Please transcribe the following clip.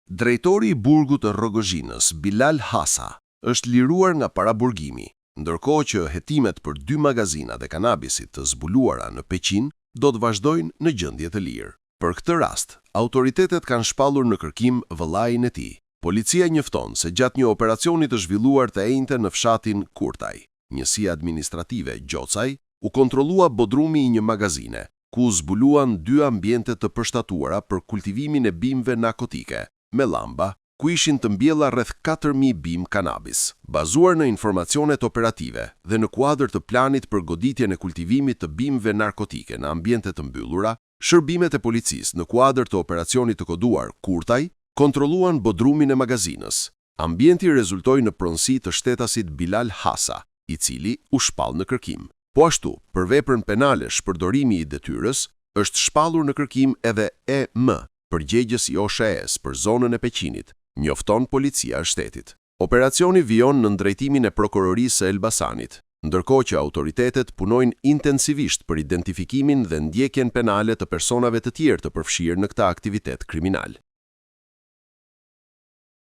Drejtori i burgut të Rogozhinës, Bilal Hasa, është liruar nga paraburgimi, ndërkohë që hetimet për 2 magazinat e kanabisit të zbuluara në Peqin do të vazhdojnë në gjendje të lirë. Për këtë rast, autoritetet kanë shpallur në kërkim vëllain e tij. Policia njofton se gjatë një operacioni të zhvilluar të enjte në fshatin Kurtaj, njësia administrative Gjocaj, u kontrollua bodrumi i një magazine, ku zbuluan 2 ambiente të përshtatuara për kultivimin e bimëve narkotike, me llamba, ku ishin të mbjella rreth 4.000 bimë kanabis. Bazuar në informacionet operative dhe në kuadër të planit për goditjen e kultivimit të bimëve narkotike në ambiente të mbyllura, shërbimet e policisë në kuadër të operacionit të koduar Kurtaj kontrolluan bodrumin e magazinës. Ambienti rezultoi në pronësi të shtetasit Bilal Hasa, i cili u shpall në kërkim. Po ashtu, për veprën penale shpërdorimi i detyrës, është shpallur në kërkim edhe E.M., përgjegjës i OSHE-s për zonën e Peqinit, njofton policia e shtetit. Operacioni vijon në drejtimin e prokurorisë së Elbasanit, ndërkohë që autoritetet punojnë intensivisht për identifikimin dhe ndjekjen penale të personave të tjerë të përfshirë në këtë aktivitet kriminal.